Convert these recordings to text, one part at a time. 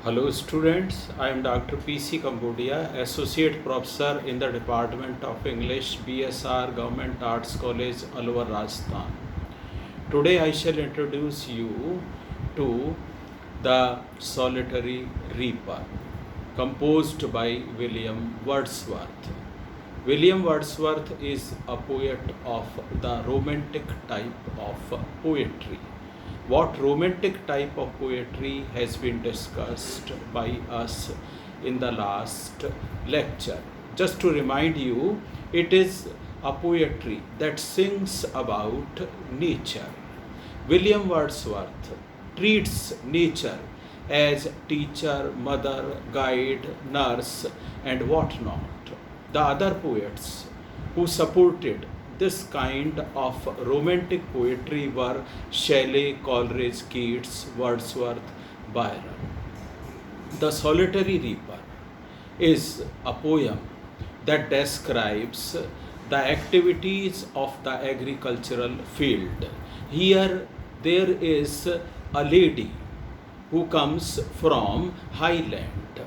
Hello students, I am Dr. P.C. Cambodia, Associate Professor in the Department of English, BSR Government Arts College, Alwar, Rajasthan. Today I shall introduce you to The Solitary Reaper, composed by William Wordsworth. William Wordsworth is a poet of the romantic type of poetry. What romantic type of poetry has been discussed by us in the last lecture. Just to remind you, it is a poetry that sings about nature. William Wordsworth treats nature as teacher, mother, guide, nurse, and whatnot. The other poets who supported this kind of romantic poetry were Shelley, Coleridge, Keats, Wordsworth, Byron. The Solitary Reaper is a poem that describes the activities of the agricultural field. Here there is a lady who comes from highland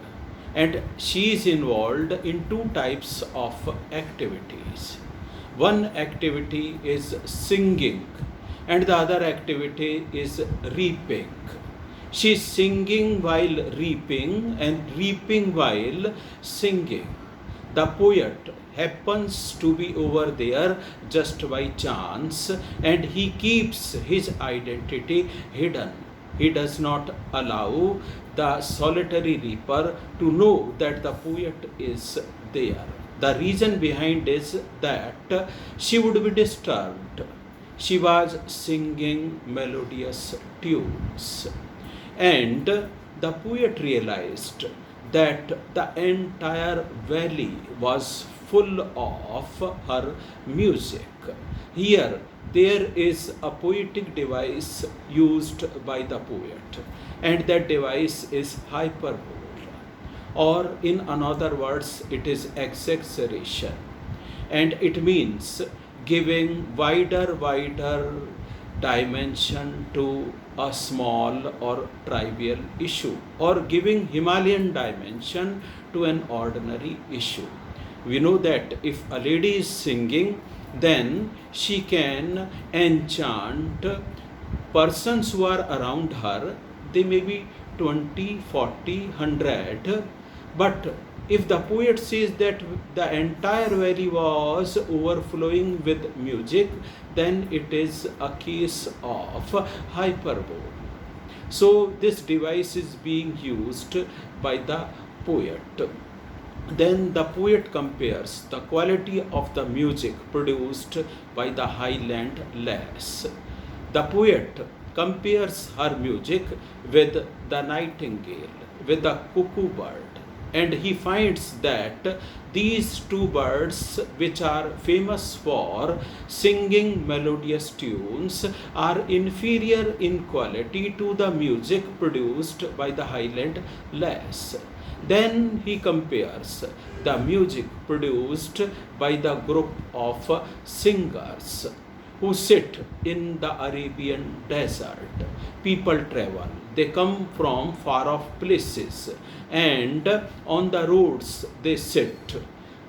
and she is involved in two types of activities. One activity is singing and the other activity is reaping. She is singing while reaping and reaping while singing. The poet happens to be over there just by chance and he keeps his identity hidden. He does not allow the solitary reaper to know that the poet is there. The reason behind is that she would be disturbed. She was singing melodious tunes. And the poet realized that the entire valley was full of her music. Here, there is a poetic device used by the poet, and that device is hyperbole, or in another words, it is exaggeration, and it means giving wider dimension to a small or trivial issue, or giving Himalayan dimension to an ordinary issue. We know that if a lady is singing, then she can enchant persons who are around her. They may be 20, 40, 100, but if the poet says that the entire valley was overflowing with music, then it is a case of hyperbole. So this device is being used by the poet. Then the poet compares the quality of the music produced by the highland lass. The poet compares her music with the nightingale, with the cuckoo bird, and he finds that these two birds, which are famous for singing melodious tunes, are inferior in quality to the music produced by the highland lass. Then he compares the music produced by the group of singers who sit in the Arabian desert. People travel, they come from far off places, and on the roads they sit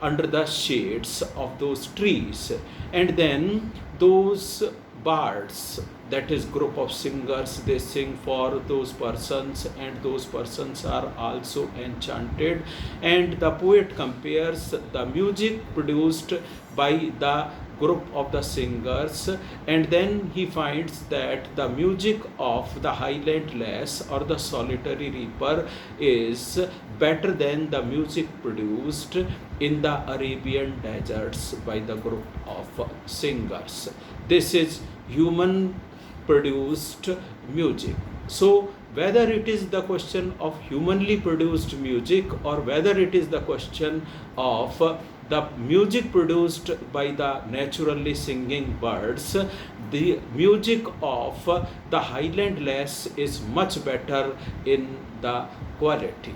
under the shades of those trees, and then those bards, that is group of singers, they sing for those persons and those persons are also enchanted. And the poet compares the music produced by the group of the singers, and then he finds that the music of the highland lass or the solitary reaper is better than the music produced in the Arabian deserts by the group of singers. This is human produced music. So whether it is the question of humanly produced music or whether it is the question of the music produced by the naturally singing birds, the music of the highland lass is much better in the quality.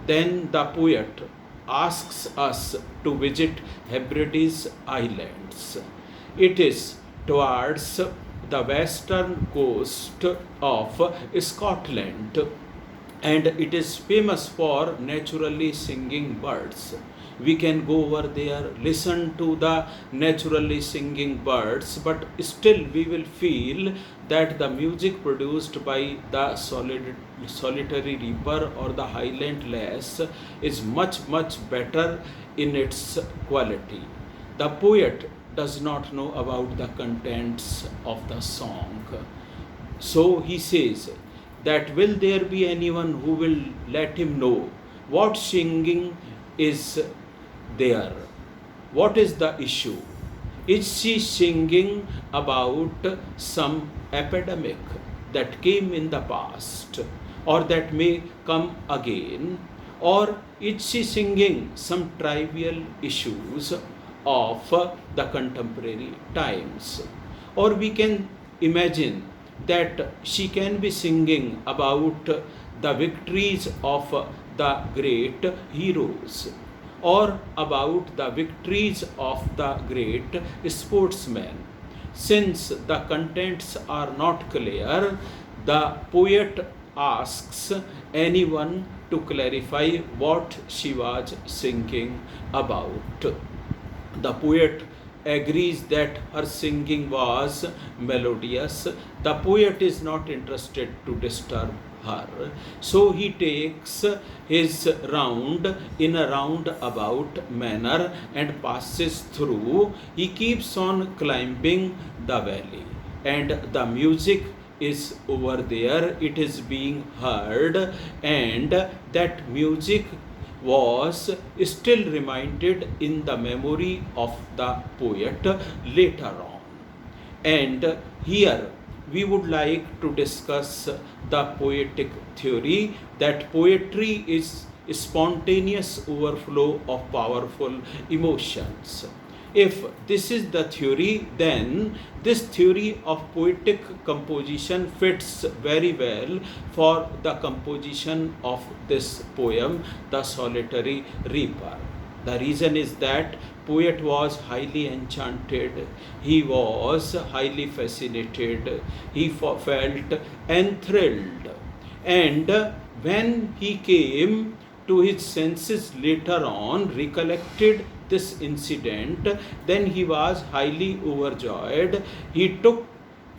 Then the poet asks us to visit Hebrides Islands. It is towards the western coast of Scotland. and it is famous for naturally singing birds. We can go over there, listen to the naturally singing birds, but still we will feel that the music produced by the solitary reaper or the highland lass is much better in its quality. The poet does not know about the contents of the song. So he says that will there be anyone who will let him know what singing is there? What is the issue? Is she singing about some epidemic that came in the past or that may come again? Or is she singing some trivial issues of the contemporary times? Or we can imagine that she can be singing about the victories of the great heroes or about the victories of the great sportsmen. Since the contents are not clear, the poet asks anyone to clarify what she was singing about. The poet agrees that her singing was melodious. The poet is not interested to disturb her. So he takes his round in a roundabout manner and passes through. He keeps on climbing the valley, and the music is over there. It is being heard, and that music was still reminded in the memory of the poet later on. And here we would like to discuss the poetic theory that poetry is a spontaneous overflow of powerful emotions. If this is the theory, then this theory of poetic composition fits very well for the composition of this poem, The Solitary Reaper. The reason is that poet was highly enchanted, he was highly fascinated, he felt enthralled, and when he came to his senses later on, recollected this incident, then he was highly overjoyed. He took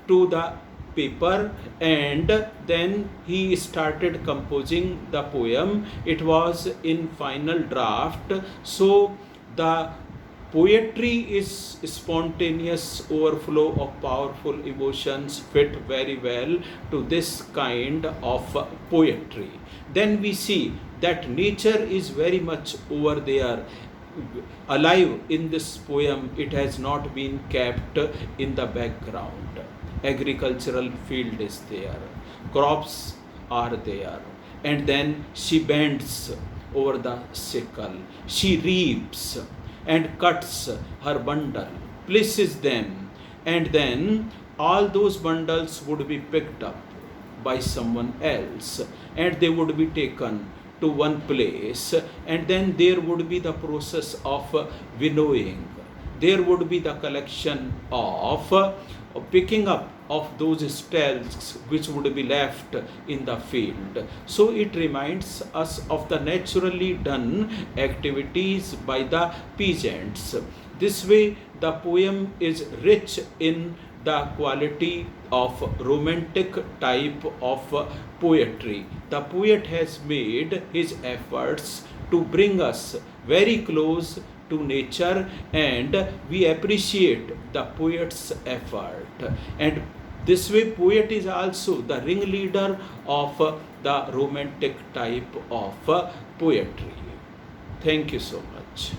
to the paper and then he started composing the poem. It was in final draft. So the poetry is spontaneous overflow of powerful emotions, fit very well to this kind of poetry. Then we see that nature is very much over there, alive in this poem. It has not been kept in the background. Agricultural field is there, crops are there, and then she bends over the sickle, she reaps and cuts her bundle, places them, and then all those bundles would be picked up by someone else and they would be taken to one place, and then there would be the process of winnowing. There would be the collection of picking up of those stalks which would be left in the field. So it reminds us of the naturally done activities by the peasants. This way the poem is rich in the quality of romantic type of poetry. The poet has made his efforts to bring us very close to nature, and we appreciate the poet's effort. And this way poet is also the ringleader of the romantic type of poetry. Thank you so much.